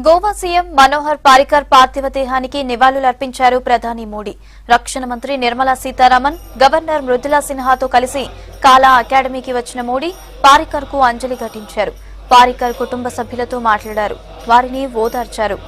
Goa CM Manohar Parrikar పార్థివ దేహానికి నివాళులర్పించారు ప్రధాని మోడీ. రక్షణ మంత్రి నిర్మలా సీతారామన్, గవర్నర్ మృదులా సిన్హాతో కలిసి కాలా అకాడమీకి వచ్చిన మోడీ పారికర్ కు అంజలి ఘటించారు. పారికర్ కుటుంబ సభ్యులతో మాట్లాడారు. వారిని ఓదార్చారు.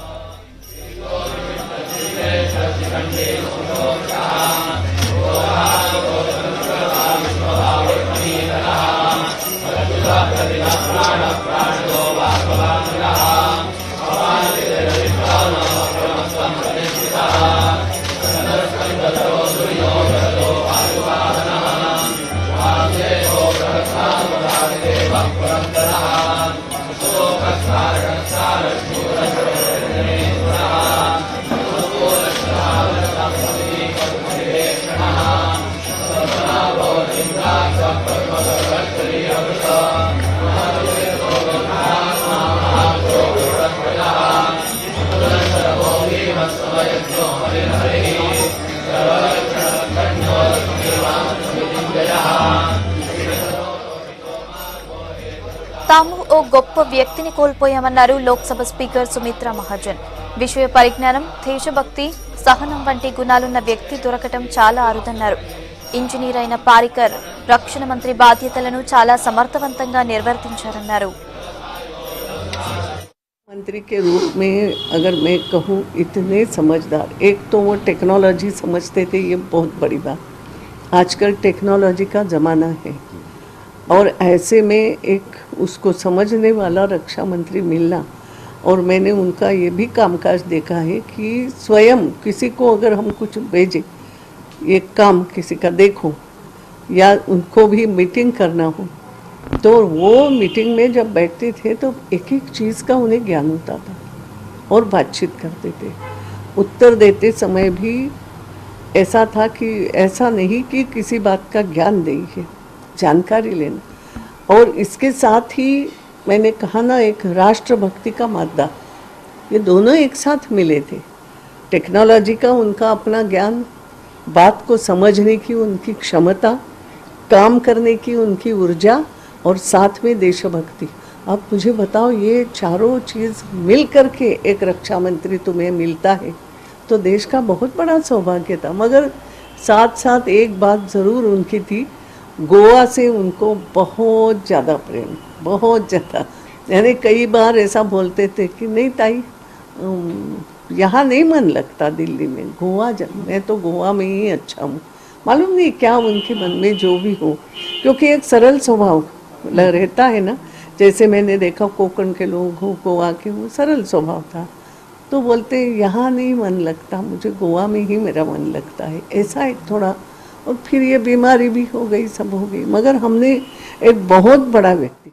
తాము ఓ గొప్ప వ్యక్తిని కోల్పోయామన్నారు లోక్సభ స్పీకర్ సుమిత్రా మహాజన్. విషయ పరిజ్ఞానం, దేశభక్తి, సహనం వంటి గుణాలున్న వ్యక్తి దొరకటం చాలా అరుదన్నారు. ఇంజనీర్ అయిన పారికర్ రక్షణ మంత్రి బాధ్యతలను చాలా సమర్థవంతంగా నిర్వర్తించారన్నారు. मंत्री के रूप में अगर मैं कहूँ, इतने समझदार, एक तो वो टेक्नोलॉजी समझते थे, ये बहुत बड़ी बात। आजकल टेक्नोलॉजी का ज़माना है और ऐसे में एक उसको समझने वाला रक्षा मंत्री मिलना, और मैंने उनका ये भी कामकाज देखा है कि स्वयं किसी को अगर हम कुछ भेजें, ये काम किसी का देखो या उनको भी मीटिंग करना हो, तो वो मीटिंग में जब बैठते थे तो एक एक चीज़ का उन्हें ज्ञान होता था और बातचीत करते थे। उत्तर देते समय भी ऐसा था कि ऐसा नहीं कि किसी बात का ज्ञान देंगे, जानकारी लेना। और इसके साथ ही मैंने कहा ना, एक राष्ट्रभक्ति का मादा, ये दोनों एक साथ मिले थे। टेक्नोलॉजी का उनका अपना ज्ञान, बात को समझने की उनकी क्षमता, काम करने की उनकी ऊर्जा और साथ में देशभक्ति। अब मुझे बताओ, ये चारों चीज़ मिल करके एक रक्षा मंत्री तुम्हें मिलता है तो देश का बहुत बड़ा सौभाग्य था। मगर साथ साथ एक बात ज़रूर उनकी थी, गोवा से उनको बहुत ज़्यादा प्रेम, बहुत ज़्यादा। यानी कई बार ऐसा बोलते थे कि नहीं ताई, यहाँ नहीं मन लगता दिल्ली में, गोवा जा, मैं तो गोवा में ही अच्छा हूँ। मालूम नहीं क्या उनके मन में जो भी हो, क्योंकि एक सरल स्वभाव रहता है ना। जैसे मैंने देखा कोकण के लोग हो, गोवा के, वो सरल स्वभाव था, तो बोलते यहाँ नहीं मन लगता, मुझे गोवा में ही मेरा मन लगता है, ऐसा एक थोड़ा। और फिर ये बीमारी भी हो गई, सब हो गई, मगर हमने एक बहुत बड़ा व्यक्ति